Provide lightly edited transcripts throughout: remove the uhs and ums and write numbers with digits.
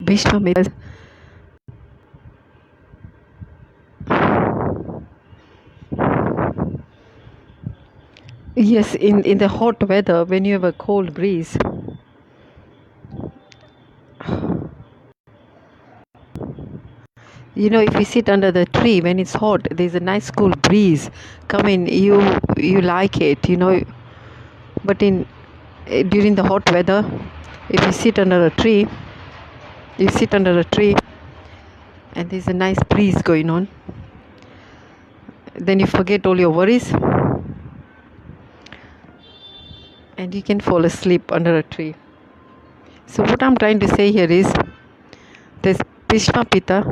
Vishwamitra. Yes, in the hot weather, when you have a cold breeze, if you sit under the tree when it's hot, there's a nice cool breeze coming. You like it, But during the hot weather, if you sit under a tree, and there's a nice breeze going on, then you forget all your worries, and you can fall asleep under a tree. So what I'm trying to say here is, there's Bhishma Pita,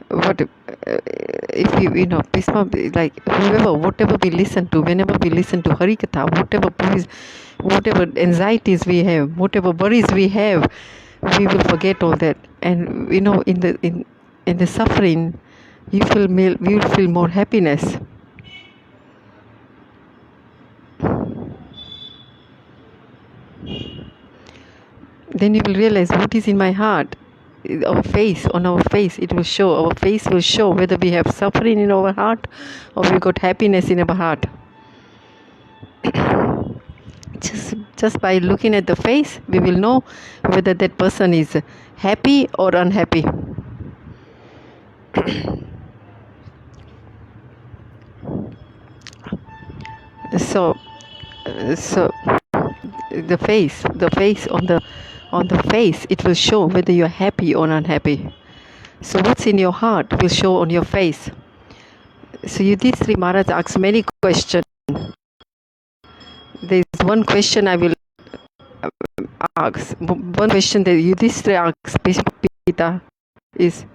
what if Bhishma, like whatever we listen to, whenever we listen to Harikatha, whatever anxieties we have, whatever worries we have, we will forget all that. And in the suffering, we will feel more happiness. Then you will realize what is in my heart. On our face, it will show. Our face will show whether we have suffering in our heart or we got happiness in our heart. Just by looking at the face, we will know whether that person is happy or unhappy. So the face on the face, it will show whether you are happy or unhappy. So what's in your heart will show on your face. So Yudhishthira Maharaj asks many questions. There is one question I will ask. One question that Yudhishthira asks Bhishma Pita is,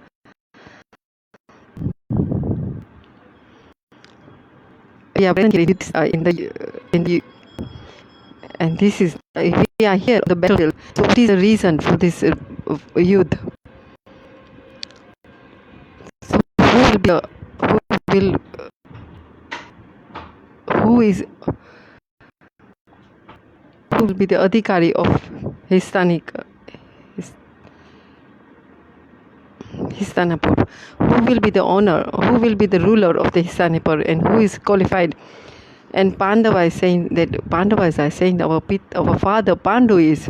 and this is we are here on the battlefield. So what is the reason for this youth? So who will be the adhikari of Histanapur? Who will be the owner? Who will be the ruler of the Histanapur, and who is qualified? And Pandavas are saying our father Pandu is.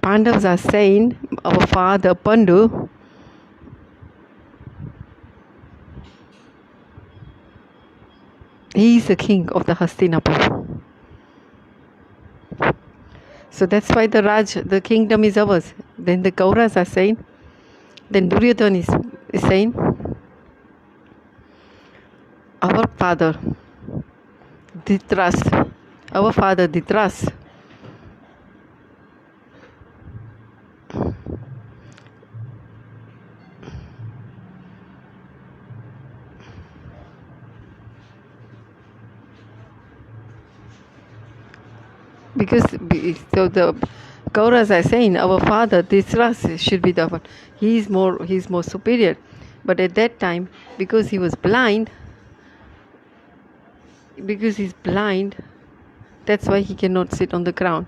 Pandavas are saying our father Pandu he is the king of the Hastinapur. So that's why the kingdom is ours. Then the Kauravas are saying, then Duryodhana is saying, our father Dhritarashtra, because so the Kauravas are saying our father Dhritarashtra should be the one. He's more superior. But at that time, because he's blind, that's why he cannot sit on the crown.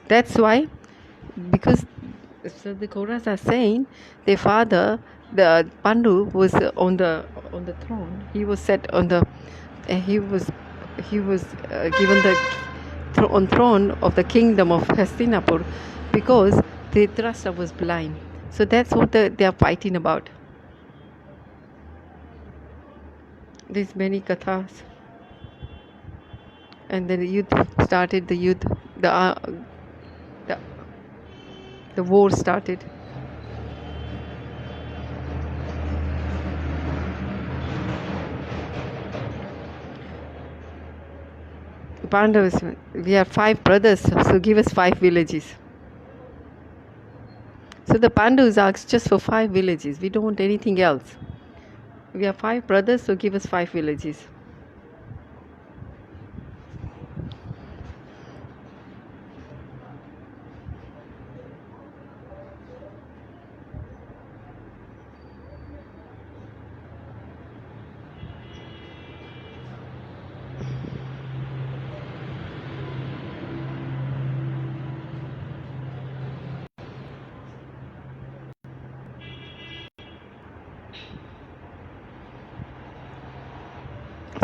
That's why, because so the Kauravas are saying their father, the Pandu, was on the throne. He was set on the. He was given the throne of the kingdom of Hastinapur because Dhritarashtra was blind. So that's what they are fighting about. There's many kathas, and then the war started. Pandavas, we are 5 brothers, so give us 5 villages. So the Pandavas asked just for 5 villages. We don't want anything else. We are 5 brothers, so give us 5 villages.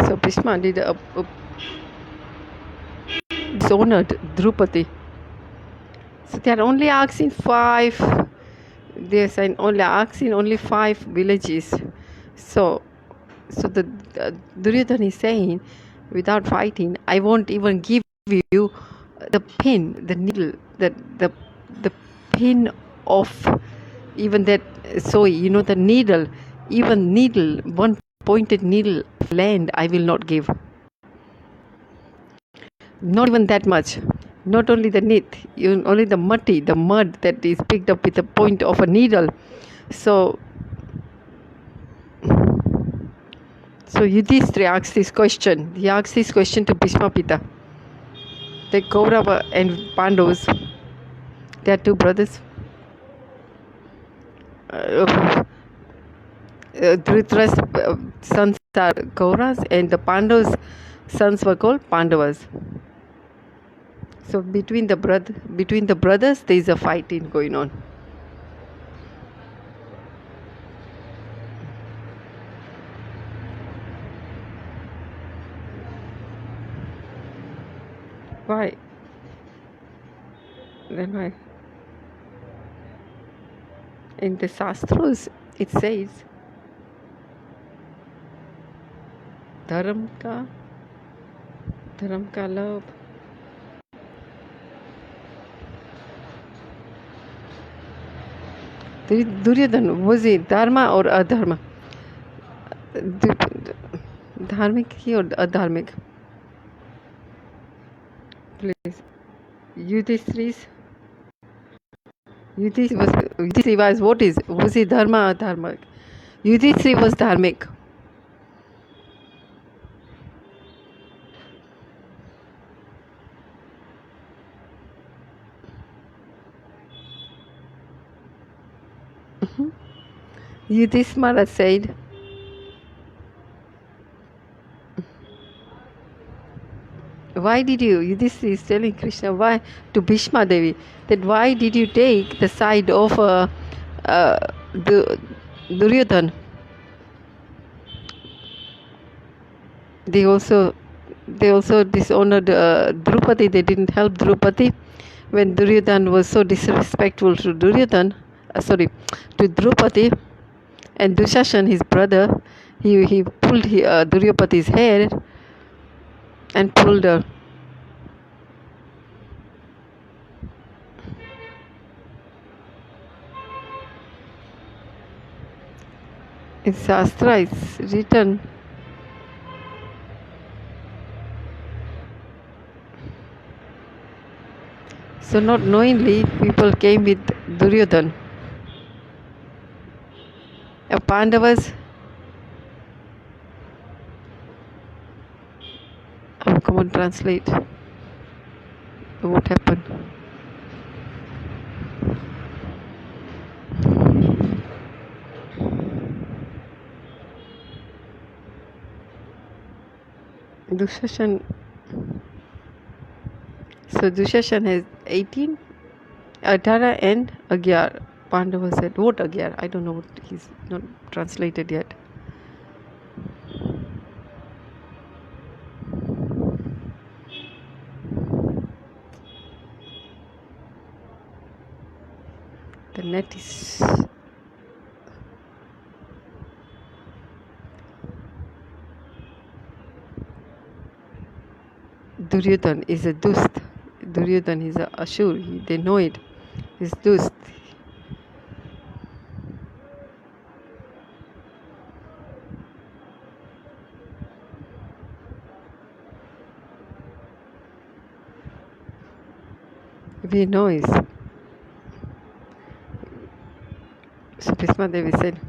So Bhishma did dishonored Draupadi. So they are only asking five. They are only asking only 5 villages. So the Duryodhana is saying, without fighting, I won't even give you the pin, the needle, the pin of even that. So the needle, even needle, one pointed needle of land, I will not give. Not even that much. Not only the need, even only the mud that is picked up with the point of a needle. So Yudhishthira asks this question. He asks this question to Bhishma Pita. The Kauravas and Pandavas, they are two brothers. Dhritarashtra's sons are Kauravas, and the Pandavas' sons were called Pandavas. So between the brothers, there is a fighting going on. Why? Then why? In the Shastras, it says, धर्म का love. Duryodhana, was it dharma or adharma? Dharmic or adharmic? Please. Yudhishthira was what is? Was he dharma or dharmic? Yudhishthira was dharmic. Yudhishthira said, why did you, Yudhishthira is telling Krishna, why, to Bhishma Devi, that why did you take the side of Duryodhana? They also dishonored Draupadi. They didn't help Draupadi when Duryodhana was so disrespectful to to Draupadi. And Dushashan, his brother, he pulled Duryodhana's hair and pulled her. In Shastra, it's written. So not knowingly, people came with Duryodhana. Pandavas. Oh, come on, translate. What happened? Dushashan. So Dushashan has 18, 18 and 11. Pandava said, what 11? I don't know what, he's not translated yet. The net is Duryodhana is a dust. Duryodhana is a Ashur. They know it. He's dust. We know it. So Bhishma Devi said,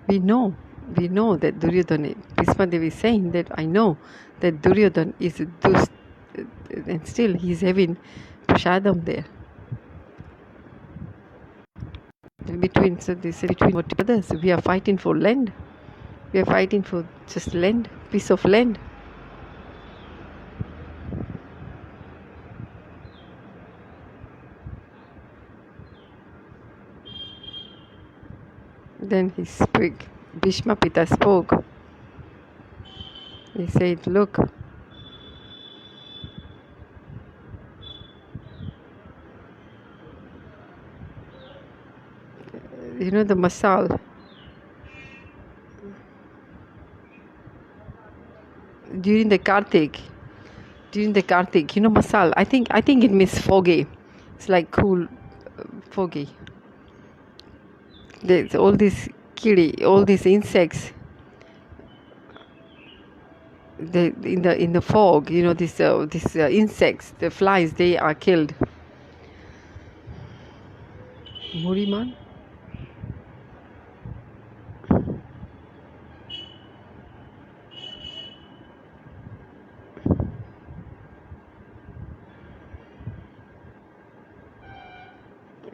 we know that Duryodhana, Bhishma Devi is saying that I know that Duryodhana is a dust, and still he's having prasadam there. Between others, we are fighting for land. We are fighting for just land, piece of land. Then he spoke. Bhishma Pita spoke. He said, look, you know the masal. During the Kartik, you know masal. I think it means foggy. It's like cool, foggy. There's all these kiri, all these insects. In the fog, you know, these insects, the flies, they are killed. Muriman.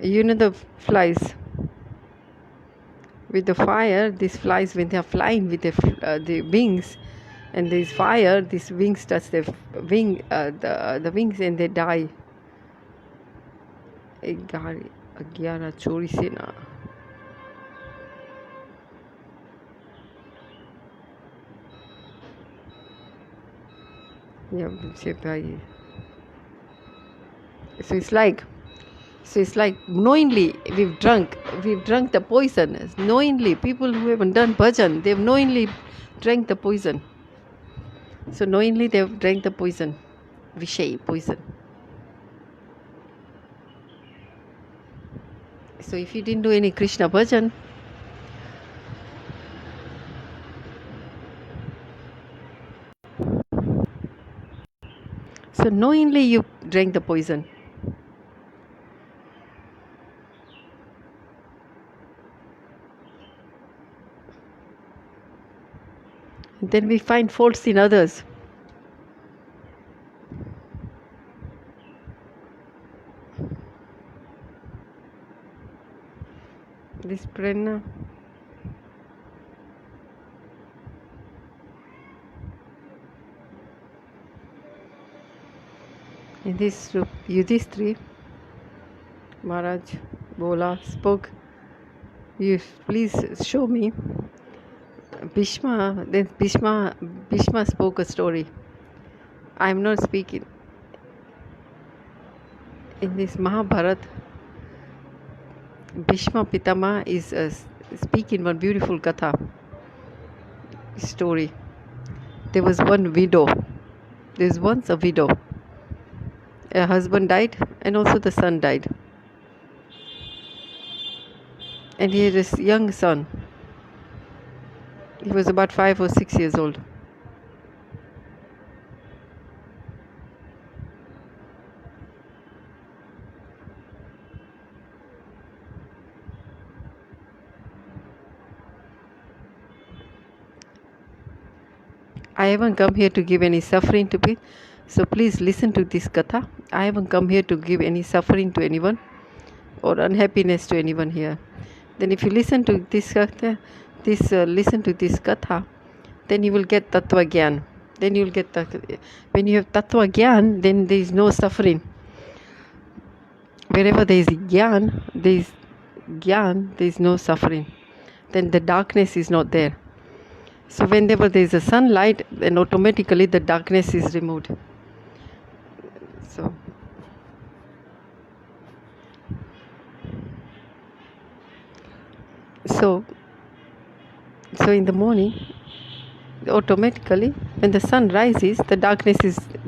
You know the flies with the fire. These flies, when they are flying with the wings, and there is fire, these wings touch the the wings, and they die. 11 चोरी से ना. Yeah, so it's like knowingly we've drunk the poison. Knowingly, people who haven't done bhajan, they've knowingly drank the poison. So knowingly they've drank the poison, vishay, poison. So if you didn't do any Krishna bhajan, so knowingly you drank the poison. Then we find faults in others. This prana. In this Yudhishthira, Maharaj Bola spoke, you please show me Bhishma. Then Bhishma spoke a story. I am not speaking. In this Mahabharata, Bhishma Pitama is speaking one beautiful katha story. There was one widow. There was once a widow. A husband died, and also the son died. And he had a young son. He was about 5 or 6 years old. I haven't come here to give any suffering to people. So please listen to this katha. I haven't come here to give any suffering to anyone or unhappiness to anyone here. Then if you listen to this katha, listen to this katha, then you will get tattva gyan. Then you will get when you have tattva gyan, then there is no suffering. Wherever there is gyan, there is no suffering. Then the darkness is not there. So whenever there is a sunlight, then automatically the darkness is removed. So in the morning, automatically when the sun rises, the darkness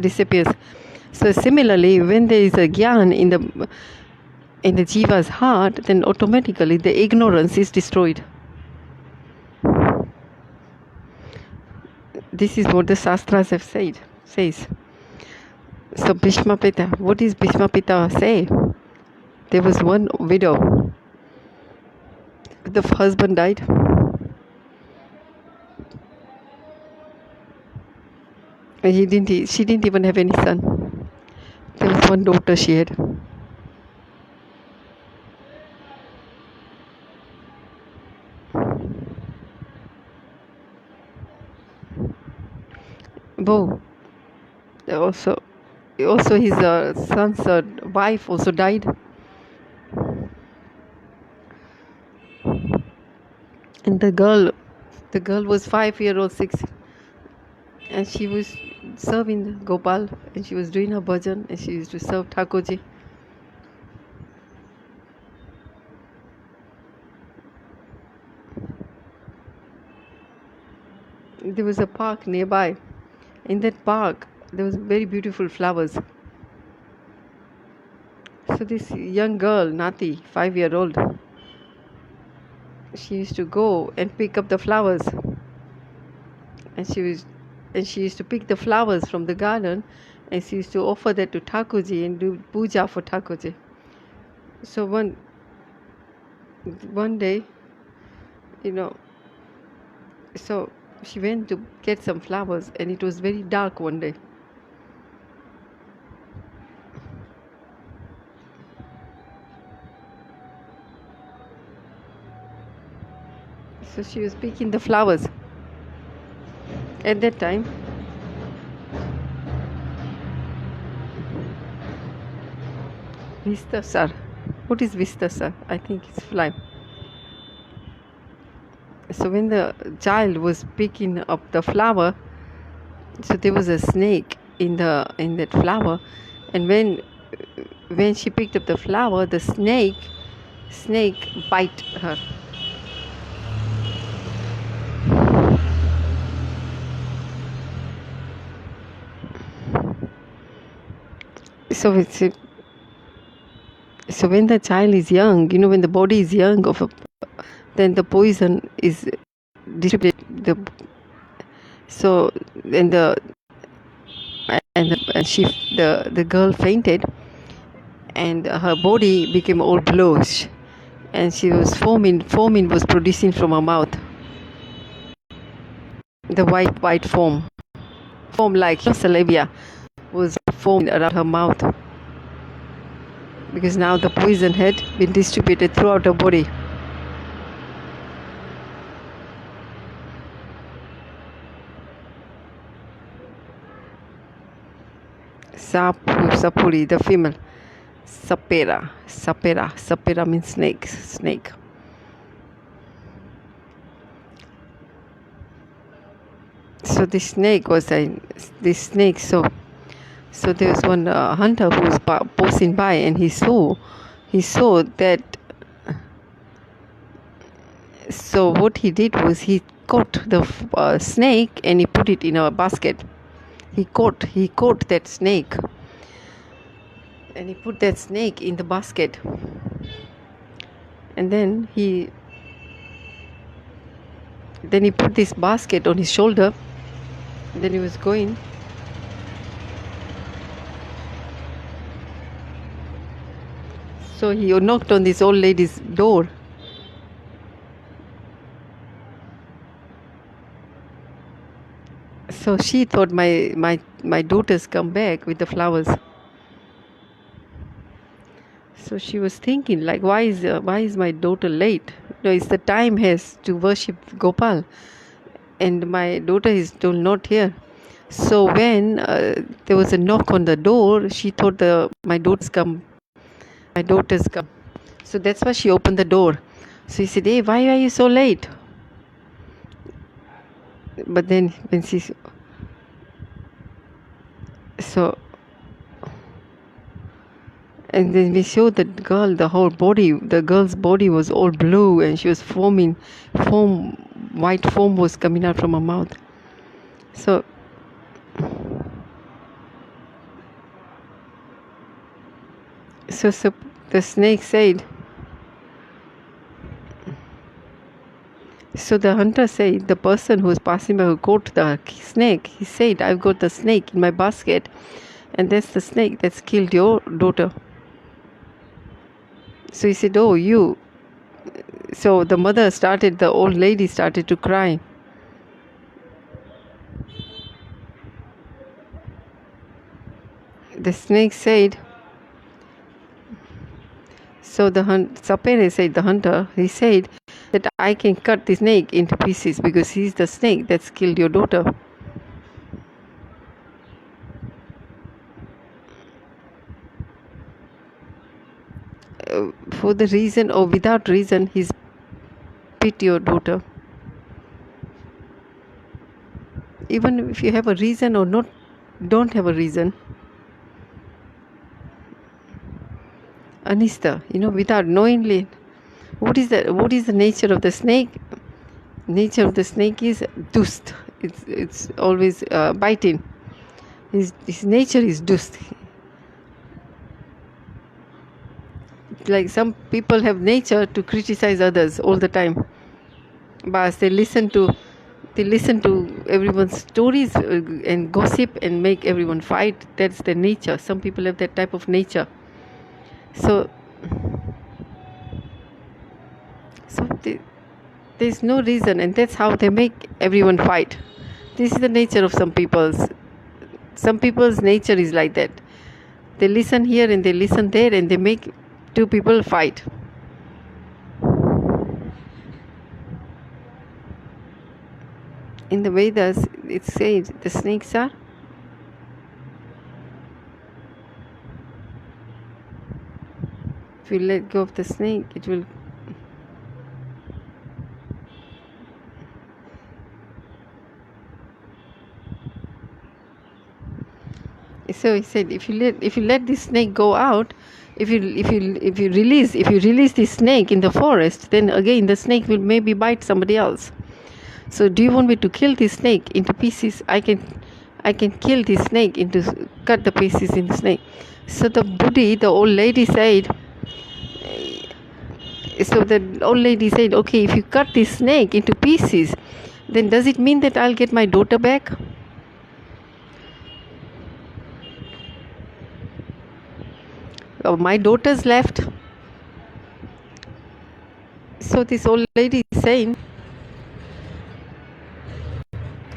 disappears. So similarly, when there is a gyan in the jiva's heart, then automatically the ignorance is destroyed. This is what the Shastras have says. So Bhishma Pita, what does Bhishma Pita say? There was one widow. The husband died. And she didn't even have any son. There was one daughter she had. Bo. Also his son's wife also died. And the girl was 5 years old, 6. and she was serving Gopal, and she was doing her bhajan, and she used to serve Thakurji. There was a park nearby. In that park, there was very beautiful flowers. So this young girl, Nati, 5-year-old, she used to go and pick up the flowers, and she used to pick the flowers from the garden, and she used to offer that to Thakurji and do puja for Thakurji. So one day, so she went to get some flowers, and it was very dark one day. So she was picking the flowers. At that time, Vistasar. What is Vistasar? I think it's fly. So when the child was picking up the flower, so there was a snake in that flower, and when she picked up the flower, the snake bite her. So when the child is young, when the body is young, then the poison is distributed. The girl fainted, and her body became all bluish, and she was foaming was producing from her mouth. The white foam like saliva was foaming around her mouth, because now the poison had been distributed throughout her body. Sapuri, the female. Sapera means snake. So this snake. So there was one hunter who was passing by, and he saw that. So what he did was he caught the snake, and he put it in a basket. He caught that snake, and he put that snake in the basket, and then he put this basket on his shoulder. Then he was going. So he knocked on this old lady's door. So she thought my daughter's come back with the flowers. So she was thinking, like, why is my daughter late? It's the time has to worship Gopal, and my daughter is still not here. So when there was a knock on the door, she thought my daughter's come. So that's why she opened the door. So he said, "Hey, why are you so late?" But then when and then we showed the girl, the girl's body was all blue, and she was foaming. White foam was coming out from her mouth. So the snake said, so the hunter said, the person who was passing by who caught the snake, he said, "I've got the snake in my basket, and that's the snake that's killed your daughter." So he said, "Oh, you." So the old lady started to cry. The snake said, so Sapere said, the hunter, he said that I can cut the snake into pieces because he's the snake that's killed your daughter. For the reason or without reason, he's bit your daughter. even if you have a reason or not, don't have a reason, anista, without knowingly. What is the nature of the snake? Nature of the snake is dust. It's always biting. His nature is dust. Like some people have nature to criticize others all the time, but they listen to everyone's stories and gossip and make everyone fight. That's their nature. Some people have that type of nature. So there's no reason, and that's how they make everyone fight. This is the nature of some people's. Some people's nature is like that. They listen here and they listen there, and they make two people fight. In the Vedas, it says the snakes are if you let go of the snake, it will so he said if you let this snake go out, if you release this snake in the forest, then again the snake will maybe bite somebody else. So do you want me to kill this snake into pieces? I can kill this snake cut the pieces in the snake. So the old lady said, okay, if you cut this snake into pieces, then does it mean that I'll get my daughter back? My daughter's left. So this old lady is saying,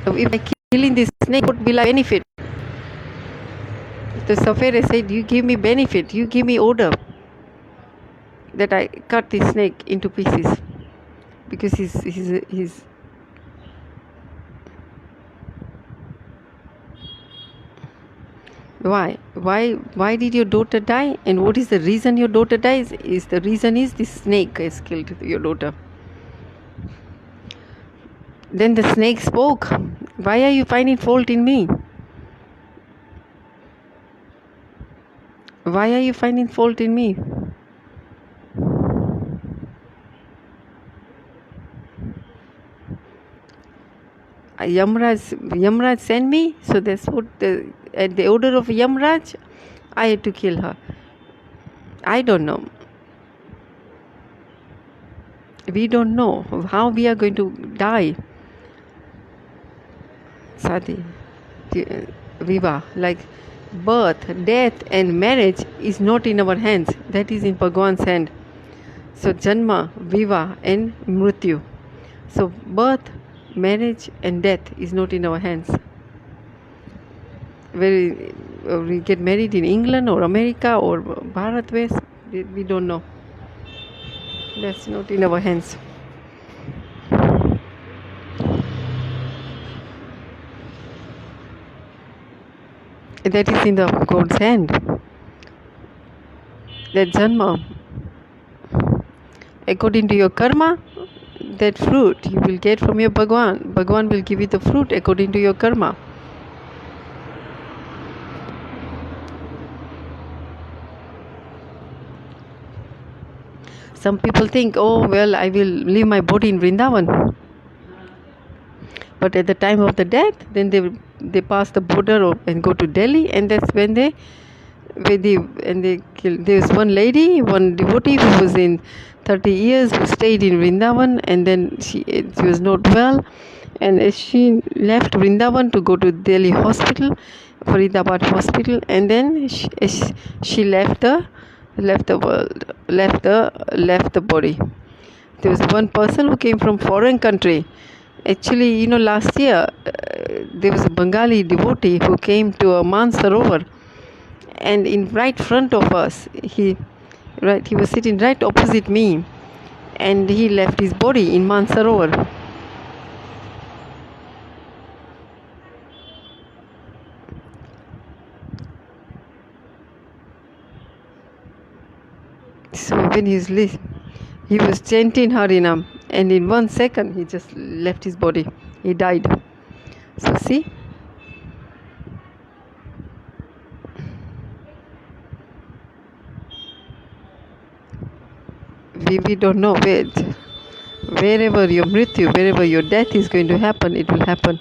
if I killing this snake, what will I benefit? The Safari said, you give me benefit, you give me order that I cut this snake into pieces, because he's why did your daughter die, and what is the reason your daughter dies? The reason is this snake has killed your daughter. Then the snake spoke, why are you finding fault in me? Why are you finding fault in me? Yamraj sent me, so that's what at the order of Yamraj, I had to kill her. I don't know. We don't know how we are going to die. Sadi, Viva, like birth, death and marriage is not in our hands. That is in Bhagavan's hand. So Janma, Viva and Mrityu. So birth, marriage and death is not in our hands. Where we get married in England or America or Bharat West, we don't know. That's not in our hands. That is in the God's hand. That Janma, according to your karma, that fruit you will get from your Bhagavan. Bhagavan will give you the fruit according to your karma. Some people think, oh well, I will leave my body in Vrindavan. But at the time of the death, then they pass the border and go to Delhi, and that's when they kill. There's one devotee who was in 30 years who stayed in Vrindavan, and then she was not well, and as she left Vrindavan to go to Delhi hospital, Faridabad hospital, and then she left the world, left the body. There was one person who came from foreign country. Actually, last year there was a Bengali devotee who came to a Mansarovar, and in right front of us, he was sitting right opposite me, and he left his body in Mansarovar. So when he was chanting Harinam, and in 1 second he just left his body. He died. So see, we don't know wherever your mrityu, wherever your death is going to happen, it will happen.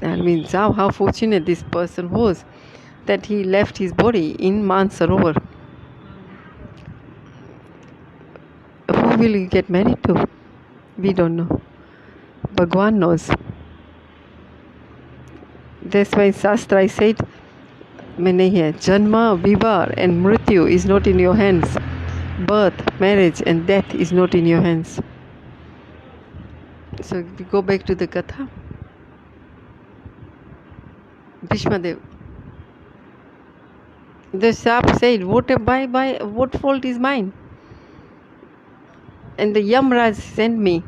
That means how fortunate this person was that he left his body in Mansarovar. Who will he get married to? We don't know. Bhagavan knows. That's why Shastra said, Janma, Vivar and Mrityu is not in your hands. Birth, marriage and death is not in your hands. So we go back to the Katha. Bhishmadev. The sharp said, what fault is mine? And the Yamraj sent me.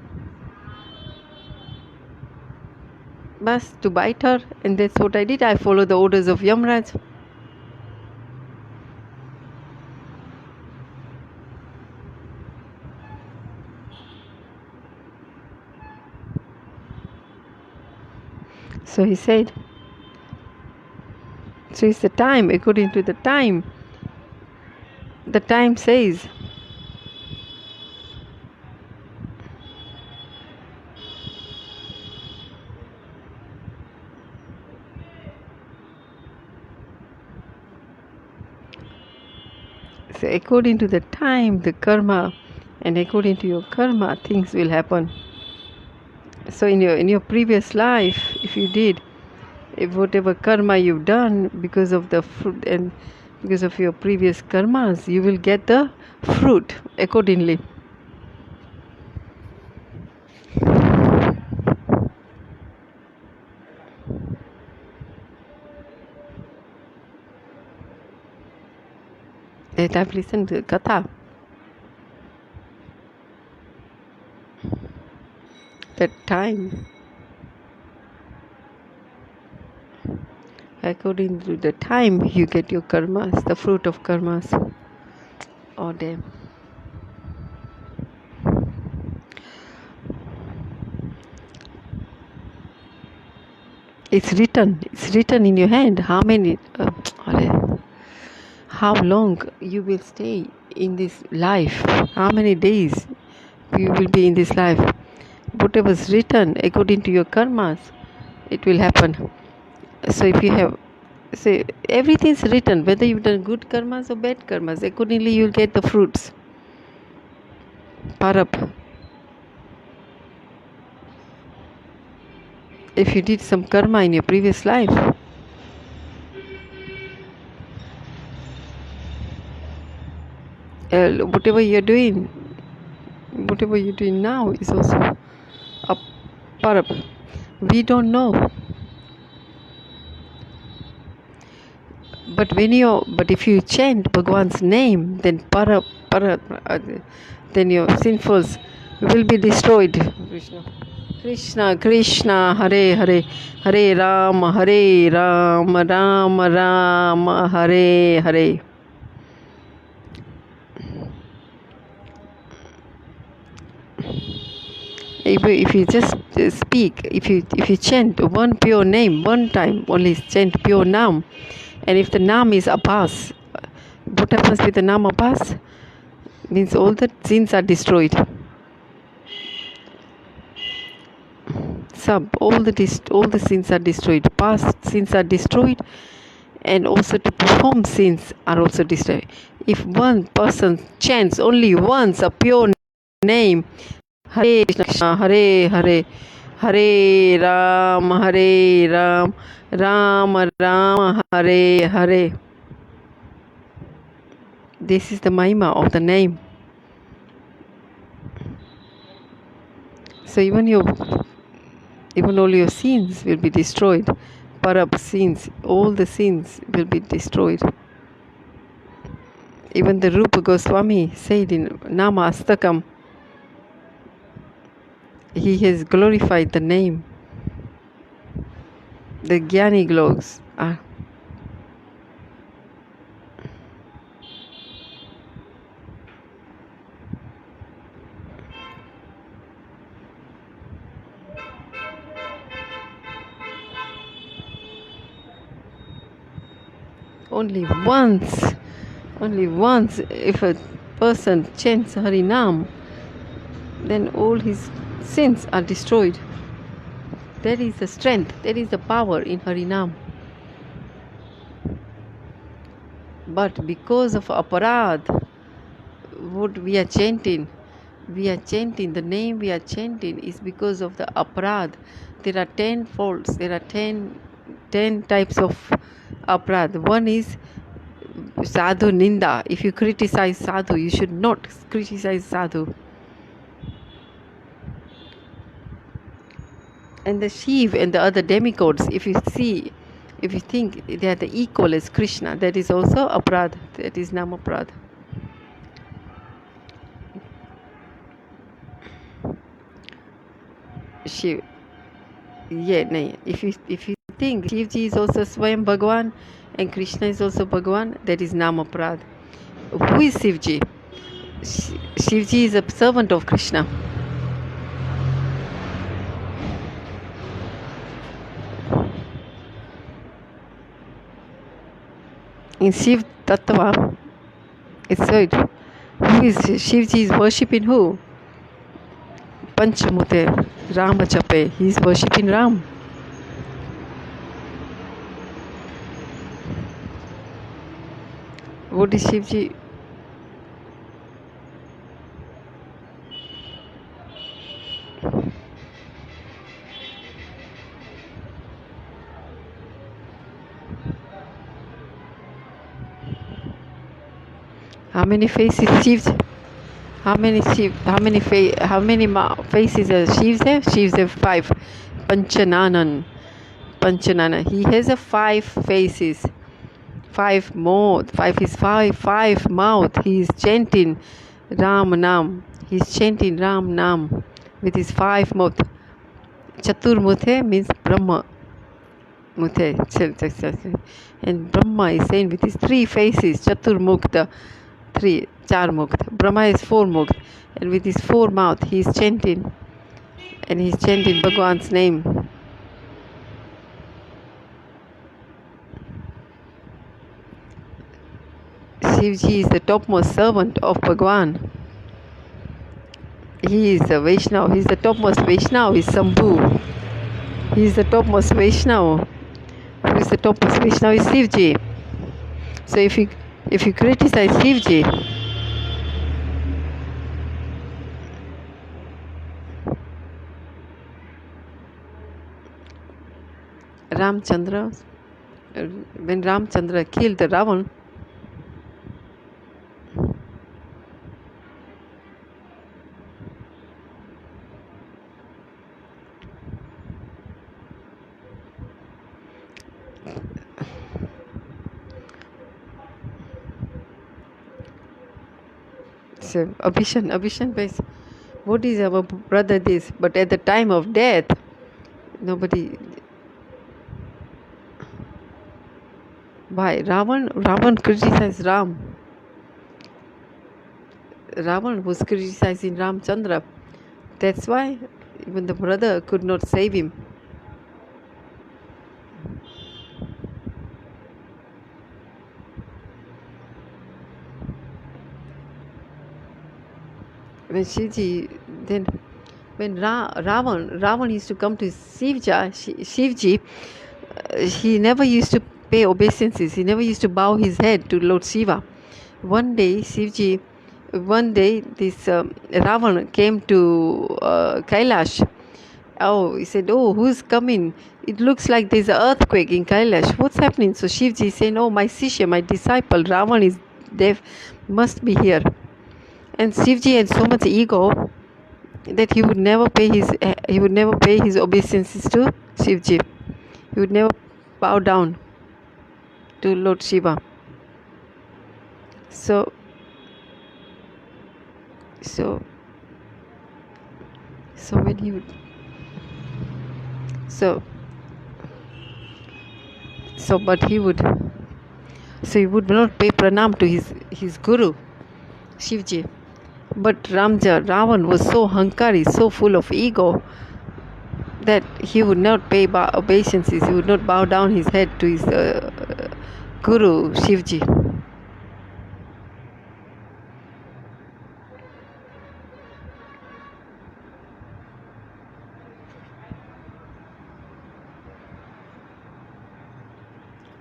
Bas, to bite her, and that's what I did. I followed the orders of Yamraj. So he said, so it's the time, according to the time. The time says, so according to the time, the karma, and according to your karma, things will happen. So in your previous life, if you did, if whatever karma you've done because of the fruit and because of your previous karmas, you will get the fruit accordingly. That I've listened to Katha. That time, according to the time, you get your karmas, the fruit of karmas. Oh damn. It's written in your hand. How long you will stay in this life? How many days you will be in this life? Whatever's written according to your karmas, it will happen. So if you have, say, everything's written, whether you've done good karmas or bad karmas, accordingly you'll get the fruits. Parab. If you did some karma in your previous life, whatever you're doing now is also a parab. We don't know. But if you chant Bhagavan's name, then then your sinfuls will be destroyed. Krishna, Krishna, Hare Hare, Hare Ram, Ram Ram, Hare Hare. If you just speak, if you chant one pure name, one time only chant pure Nam, and if the Nam is Abbas, what happens with the Nam Abbas? Means all the sins are destroyed. All the sins are destroyed. Past sins are destroyed, and also to perform sins are also destroyed. If one person chants only once a pure name, Hare Krishna, Hare Hare, Hare Ram, Ram Ram, Hare Hare. This is the mahima of the name. So even all your sins will be destroyed. Parab sins, all the sins will be destroyed. Even the Rupa Goswami said in Nama Astakam, he has glorified the name. The Jnani glows are. only once, if a person chants Harinam, then all his sins are destroyed. There is the strength, there is the power in Harinam. But because of aparad, what we are chanting, the name we are chanting is because of the aparad. There are 10 faults, there are 10 types of aparad. One is sadhu ninda. If you criticize sadhu, you should not criticize sadhu. And the Shiv and the other demigods, if you think they are the equal as Krishna, that is also aparad, that is namaprad. Shiv, if you think Shivji is also Swayam Bhagavan and Krishna is also Bhagavan, that is namaprad. Who is Shivji? Shivji is a servant of Krishna. In Shiv Tattva, it's said, who is Shivji is worshipping who? Panchamute, Rama Chape, he is worshipping Ram. What is Shivji? How many faces Shivji? How many faces Shivs have? Shivs have 5. Panchananan. He has 5 faces. 5 mouth. 5 mouth. He is chanting Ram Nam. He is chanting Ram Nam with his 5 mouth. Chaturmukhe means Brahma. Mukhe. And Brahma is saying with his 3 faces. Chaturmukta. 3, 4 mukht. Brahma is 4 mukht, and with his 4 mouth he is chanting, and he is chanting Bhagavan's name. Shivji is the topmost servant of Bhagavan. He is a Vaishnava. He is the topmost Vaishnava. Is Sambhu. He is the topmost Vaishnava. Who is the topmost Vaishnava? Is Shivji. So if you criticize Shivji, Ramchandra, when Ramchandra killed the Ravan, so Abhishan base, what is our brother this? But at the time of death, nobody. Why? Ravan criticized Ram. Ravan was criticizing Ramchandra. That's why even the brother could not save him. When Shivji, then when Ravan used to come to Shivji, he never used to pay obeisances. He never used to bow his head to Lord Siva. One day, this Ravan came to Kailash. Oh, he said, "Oh, who's coming? It looks like there's an earthquake in Kailash. What's happening?" So Shivji said, "Oh, my Sishya, my disciple, Ravan is deaf, must be here." And Shivji had so much ego that he would never pay his obeisances to Shivji. He would never bow down to Lord Shiva. So when he would he would not pay pranam to his guru Shivji. But Ravan was so hankari, so full of ego, that he would not pay obeisances. He would not bow down his head to Guru, Shivji.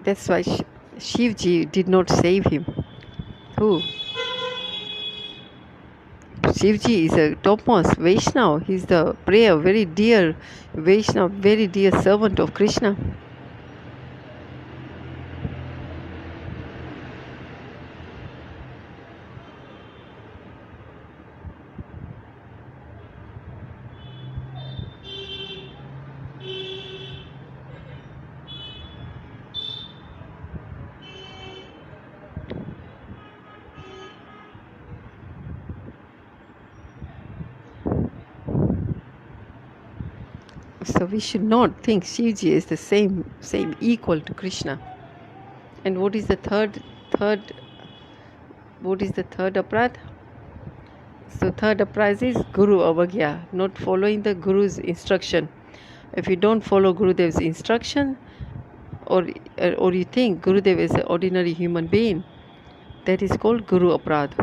That's why Shivji did not save him. Who? Shivji is a topmost Vaishnava. He's the prayer, very dear Vaishnava, very dear servant of Krishna. So we should not think Shivji is the same equal to Krishna. And what is the third aparadh? So third aparadh is Guru Avagya, not following the Guru's instruction. If you don't follow Gurudev's instruction, or you think Gurudev is an ordinary human being, that is called Guru Aparadh.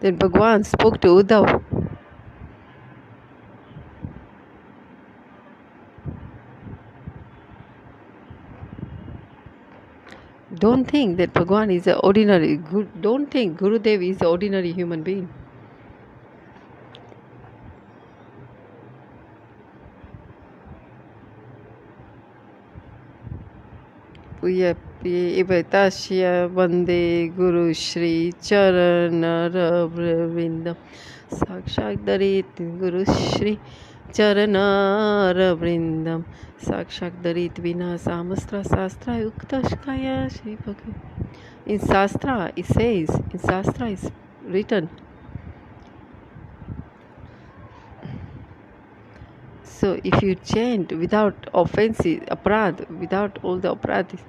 Then Bhagavan spoke to Uddhav. Don't think that Bhagavan is an ordinary. Don't think Gurudev is an ordinary human being. Punya Tasya Vande Guru Shri Charana Vrindam Sakshat Darit Guru Shri Charana Vrindam Sakshat Darit Vina Samastra Sastra Yuktashkaya Shri Bhagavan. In Sastra it says, in Sastra is written. So if you chant without offences, aparadh, without all the aparadhis,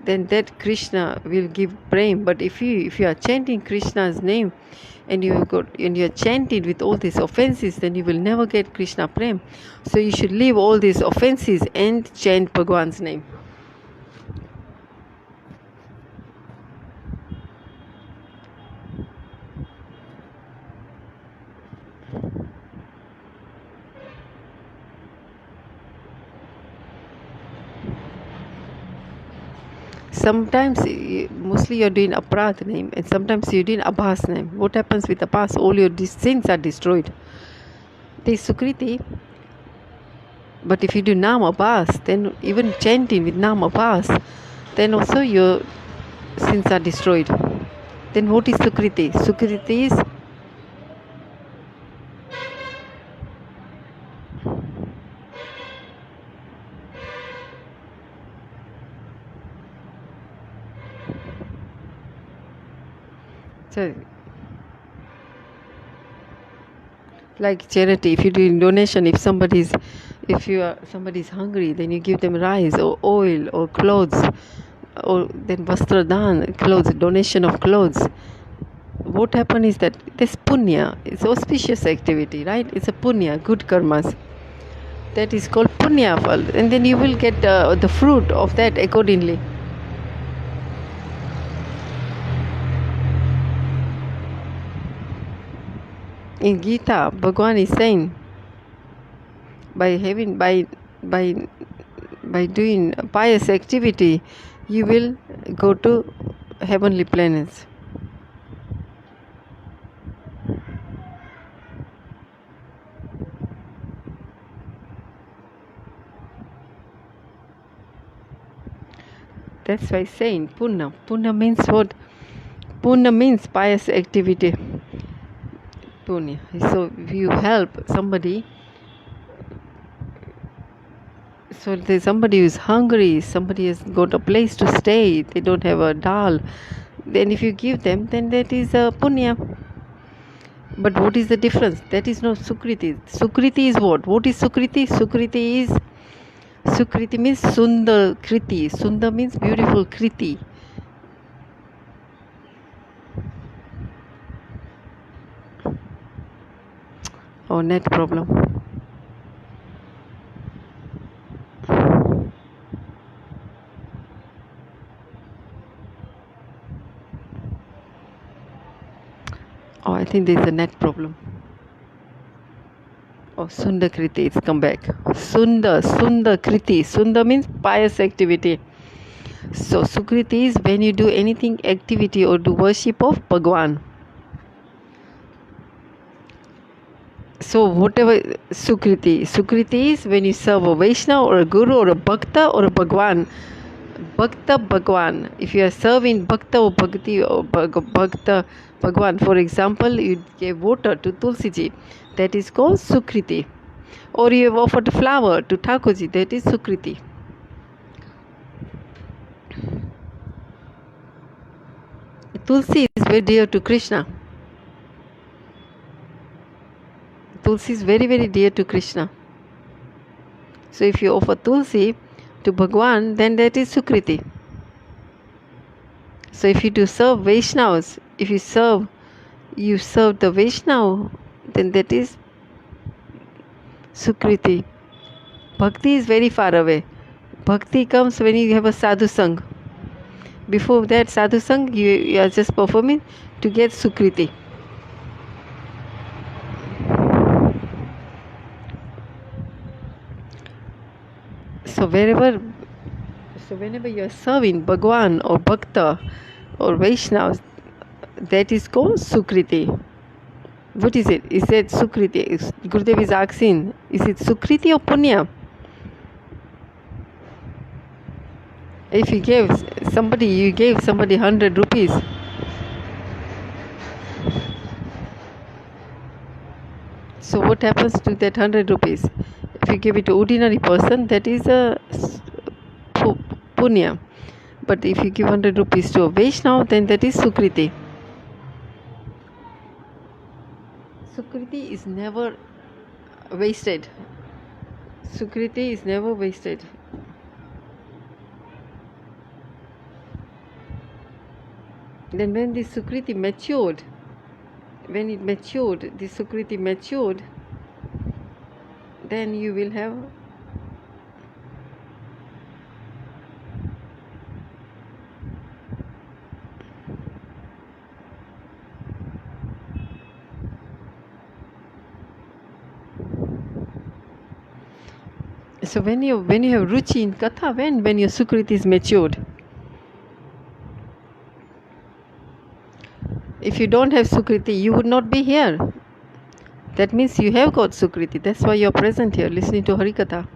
then that Krishna will give prem. But if you are chanting Krishna's name and you are chanting with all these offences, then you will never get Krishna prem. So you should leave all these offences and chant Bhagavan's name. Sometimes, mostly you're doing aparadh name, and sometimes you're doing abhas name. What happens with abhas? All your sins are destroyed. There is sukriti, but if you do nam abhas, then even chanting with nam abhas, then also your sins are destroyed. Then what is sukriti? Sukriti is so, like charity. If you do donation, if somebody's hungry, then you give them rice or oil or clothes, or then vastra dan, clothes, donation of clothes. What happens is that this punya, it's auspicious activity, right? It's a punya, good karmas. That is called punya fal, and then you will get the fruit of that accordingly. In Gita, Bhagavan is saying, by doing pious activity, you will go to heavenly planets. That's why saying Punya. Punya means what? Punya means pious activity. Punya. So if you help somebody, so there's somebody who is hungry, somebody has got a place to stay, they don't have a dal, then if you give them, then that is a punya. But what is the difference? That is not sukriti. Sukriti is what? What is sukriti? Sukriti means sundar kriti. Sundar means beautiful kriti. or net problem. Oh, I think there's a net problem. Oh, Sundakriti, it's come back. Sundakriti. Sunda means pious activity. So, Sukriti is when you do anything, activity or do worship of Bhagavan. So, whatever Sukriti is when you serve a Vaishnava or a Guru or a Bhakta or a Bhagavan. Bhakta Bhagwan. If you are serving Bhakta or Bhakti or Bhakta Bhagwan, for example, you gave water to Tulsiji, that is called Sukriti. Or you have offered a flower to Thakurji, that is Sukriti. Tulsi is very dear to Krishna. Tulsi is very, very dear to Krishna. So if you offer Tulsi to Bhagwan, then that is Sukriti. So if you do serve Vaishnavas, if you serve the Vaishnava, then that is Sukriti. Bhakti is very far away. Bhakti comes when you have a sadhu sang. Before that sadhu sang, you are just performing to get Sukriti. So whenever you are serving Bhagwan or Bhakta or Vaishnava, that is called Sukriti. What is it? Is that Sukriti? Gurudev is asking, is it Sukriti or Punya? If you gave somebody 100 rupees. So what happens to that 100 rupees? If you give it to ordinary person, that is a Punya. But if you give 100 rupees to a Vaishnava, then that is Sukriti. Sukriti is never wasted. Sukriti is never wasted. Then when this Sukriti matured, this Sukriti matured, then you will have so when you have ruchi in katha, when your Sukriti is matured. If you don't have Sukriti, you would not be here. That means you have got Sukriti. That's why you are present here, listening to Harikatha.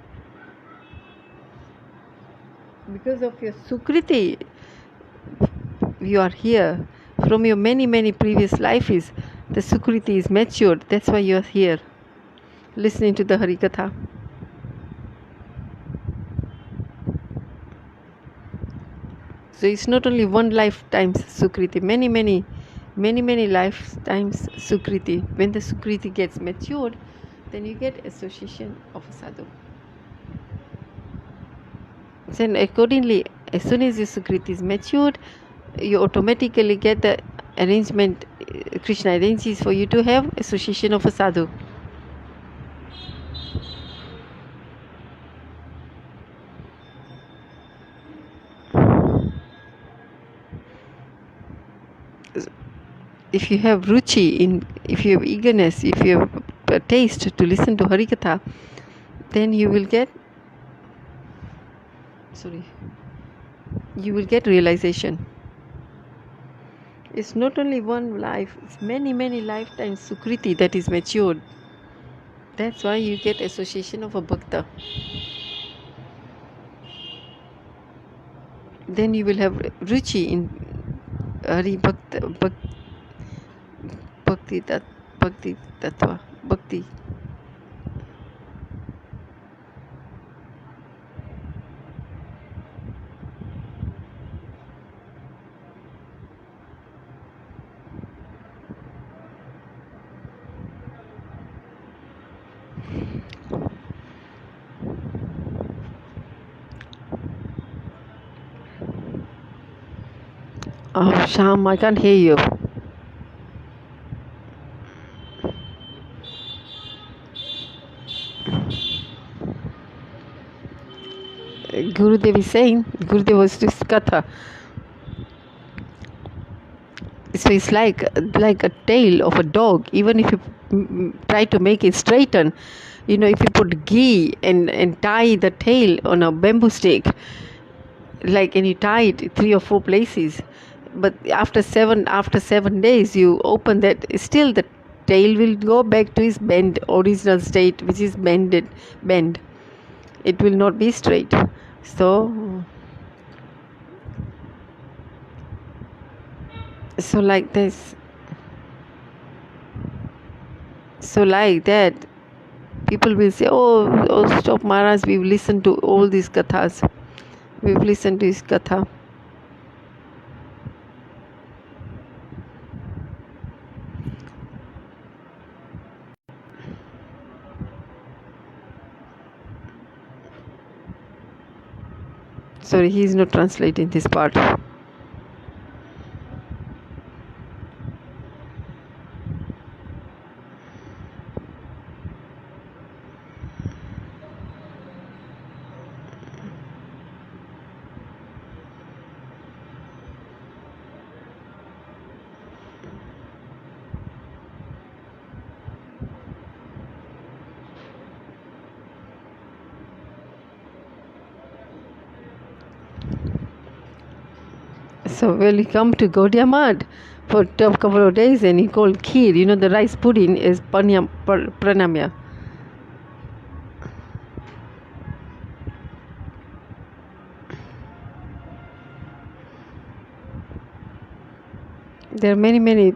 Because of your Sukriti, you are here. From your many, many previous lives, the Sukriti is matured. That's why you are here, listening to the Harikatha. So it's not only one lifetime's Sukriti, many lifetimes Sukriti. When the Sukriti gets matured, then you get association of a sadhu. Then accordingly, as soon as your Sukriti is matured, you automatically get the arrangement. Krishna arranges for you to have association of a sadhu. If you have ruchi, if you have eagerness, if you have a taste to listen to Harikatha, then you will get realization. It's not only one life, it's many lifetimes Sukriti that is matured. That's why you get association of a Bhakta. Then you will have ruchi in Hari Bhakti Tattva. Bhakti. Oh, Sham, I can't hear you. Gurudev is saying, Gurudev was this katha. So it's like a tail of a dog. Even if you try to make it straighten, if you put ghee and tie the tail on a bamboo stick, and you tie it 3 or 4 places, but after 7 days you open that, still the tail will go back to its original state, which is bend. It will not be straight. So like this. So like that, people will say, oh, stop Maharaj, we've listened to all these kathas. We've listened to his katha. Sorry, he is not translating this part. So when we come to Gaudiya Math for a couple of days, and he called kheer, the rice pudding is pranamya. There are many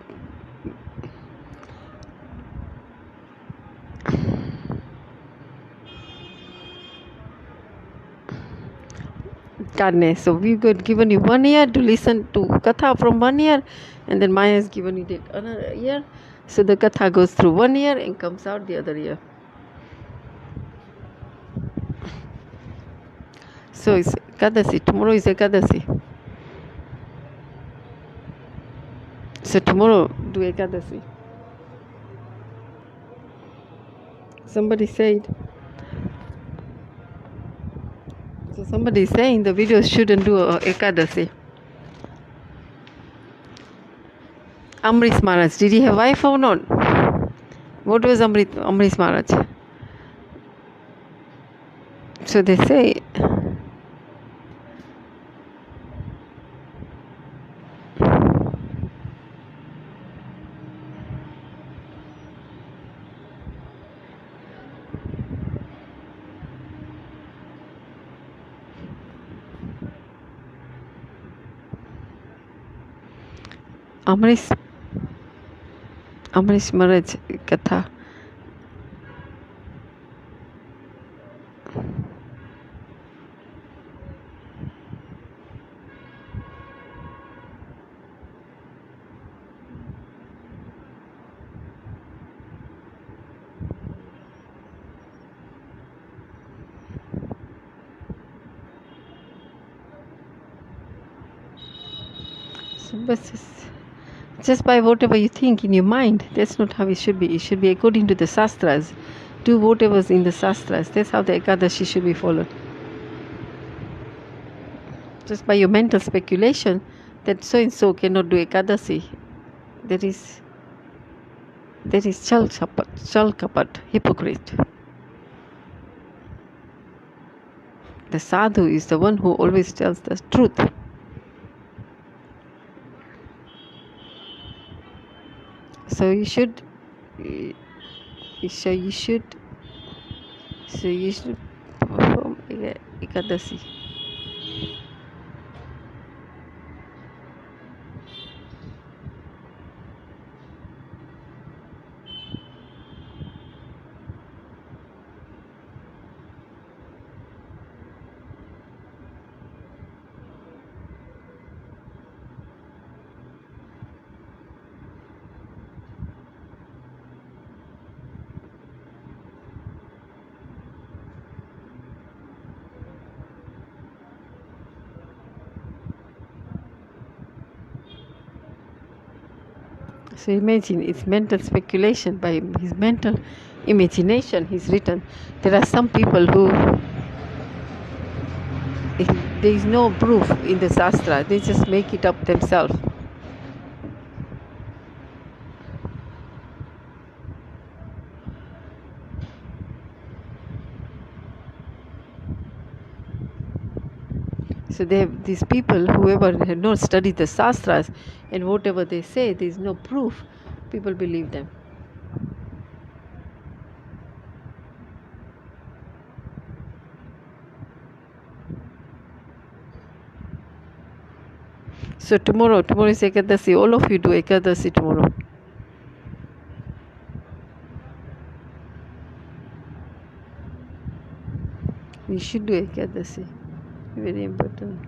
karne. So we got given you 1 year to listen to katha from 1 year, and then Maya has given you it another year. So the katha goes through 1 year and comes out the other year. So it's Ekadashi. Tomorrow is Ekadashi. So tomorrow do Ekadashi. Somebody said. So somebody is saying the videos shouldn't do Ekadashi. Amrish Maharaj, did he have wife or not? What was Amrish Maharaj? So they say. Amrish Maharaj katha. But just by whatever you think in your mind, that's not how it should be. It should be according to the Shastras. Do whatever's in the Shastras. That's how the Ekadashi should be followed. Just by your mental speculation that so and so cannot do Ekadashi, that is chal kapat, hypocrite. The sadhu is the one who always tells the truth. So you should perform Ekadashi. So imagine, it's mental speculation. By his mental imagination he's written. There are some people who There is no proof in the Shastra. They just make it up themselves. So they have these people, whoever had not studied the Shastras, and whatever they say, there is no proof. People believe them. So tomorrow is Ekadashi. All of you do Ekadashi tomorrow. You should do Ekadashi. Very important.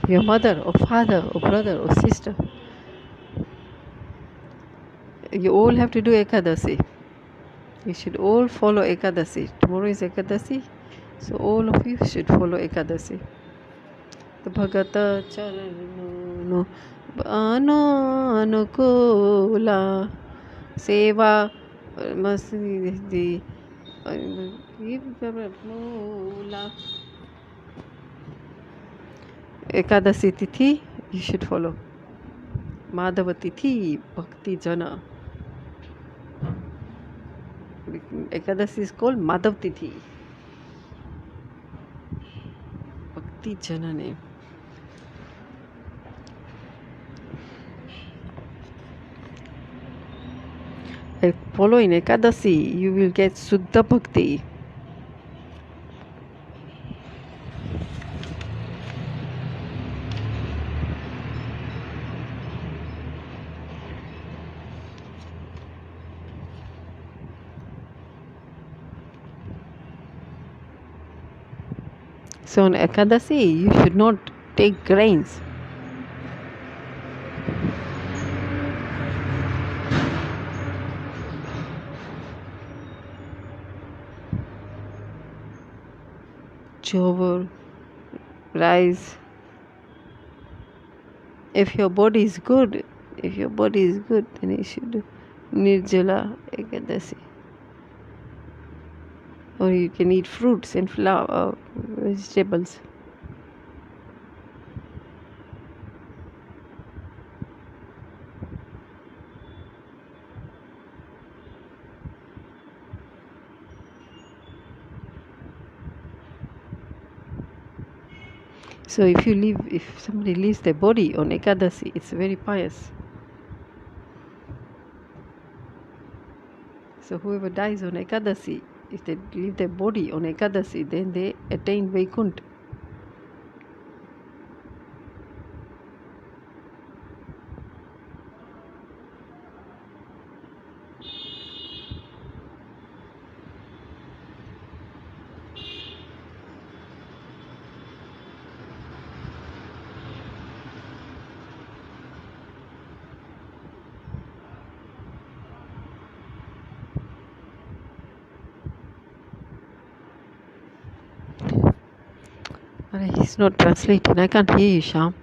Your mother or father or brother or sister, you all have to do Ekadashi. You should all follow Ekadashi. Tomorrow is Ekadashi, so all of you should follow Ekadashi. The Bhagata Charano Bano Anukula Seva Masidi Ekadashi Tithi, you should follow. Madhava Tithi, Bhakti Jana. Ekadashi is called Madhav Tithi. Bhakti Jana name. Following Ekadashi, you will get shuddha-bhakti. So on Ekadashi, you should not take grains. Chovar, rice. If your body is good, then you should do Nirjala Ekadashi. Or you can eat fruits and flour, vegetables. So if somebody leaves their body on Ekadashi, it's very pious. So whoever dies on Ekadashi, if they leave their body on Ekadashi, then they attain Vaikuntha. He's not translating. I can't hear you, Sham.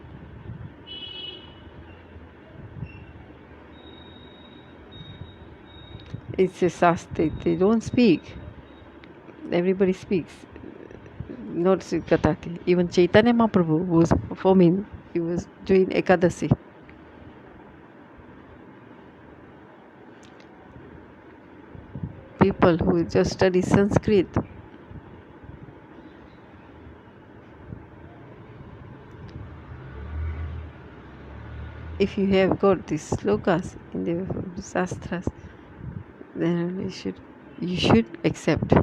It's a Shastra. They don't speak. Everybody speaks. Not Katati. Even Chaitanya Mahaprabhu was performing. He was doing Ekadashi. People who just study Sanskrit, if you have got these slokas in the Shastras, then you should accept.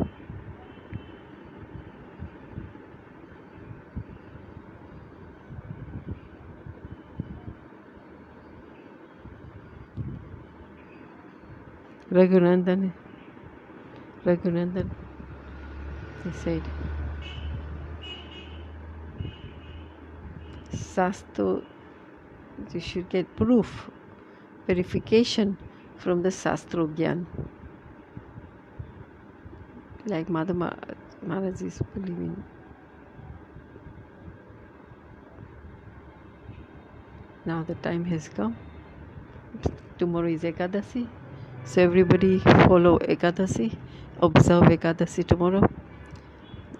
Raghunandan, he said, Sasto, you should get proof, verification from the Sastro Gyan. Like Mother Maharaj is believing. Now the time has come. Tomorrow is Ekadashi. So everybody follow Ekadashi. Observe Ekadashi tomorrow.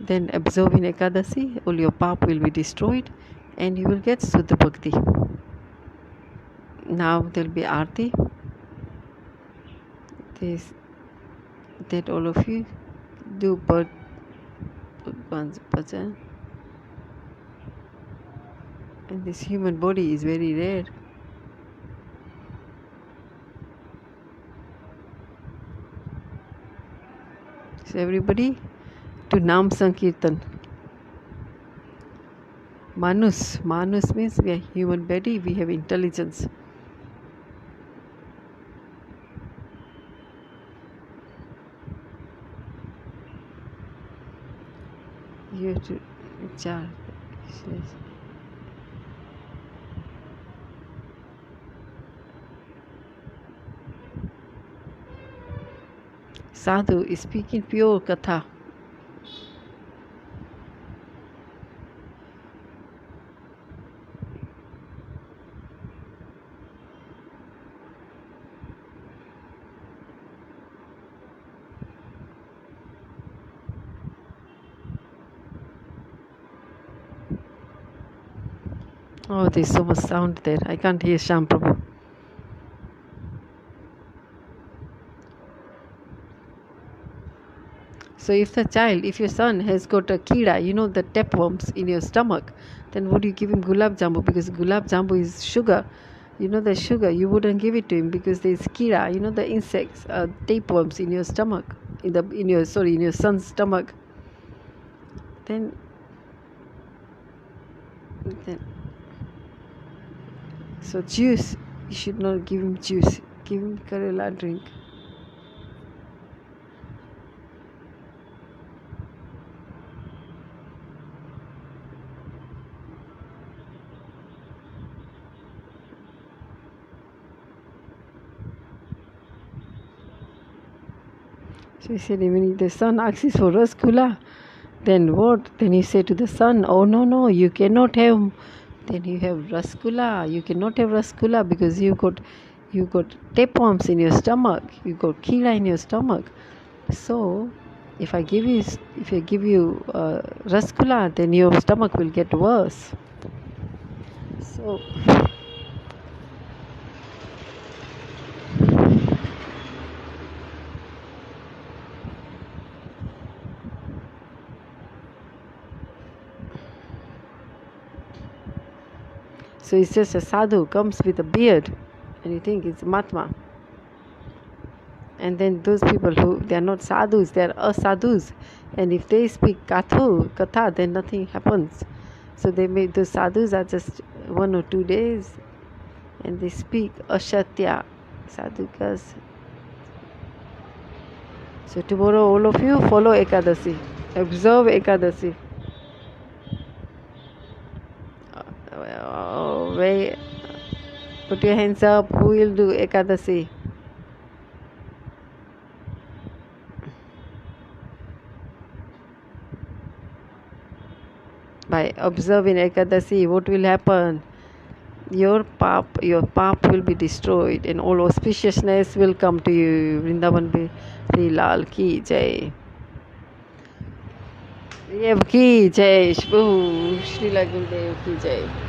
Then observing Ekadashi, all your pap will be destroyed and you will get shuddha-bhakti. Now there will be Aarti. That all of you do bhajan. And this human body is very rare. So everybody to Nam Sankirtan. Manus means we are human body, we have intelligence. You have to chant. Sadhu is speaking pure katha. Oh, there's so much sound there. I can't hear Shyam Prabhu. So if your son has got a kida, the tapeworms in your stomach, then would you give him gulab jambu? Because gulab jambu is sugar. The sugar, you wouldn't give it to him because there's kida, the insects, tapeworms in your stomach, in your son's stomach. Then so juice, you should not give him juice. Give him Karela drink. So he said, when the son asks for rasgulla, then what? Then he said to the son, oh no, you cannot have. Then you have rasgulla. You cannot have rasgulla because you got tapeworms in your stomach. You got kila in your stomach. So if I give you rasgulla, then your stomach will get worse. So it's just a sadhu comes with a beard and you think it's Mahatma. And then those people they are not sadhus, they are asadhus. And if they speak katha, then nothing happens. So the sadhus are just 1 or 2 days and they speak ashatya sadhukas. So tomorrow all of you follow Ekadashi. Observe Ekadashi. Put your hands up. Who will do Ekadashi? By observing Ekadashi, what will happen? Your pap will be destroyed and all auspiciousness will come to you. Vrindavan Bihari Lal ki jai. Gurudev ki jai. Srila Gurudev ki jai.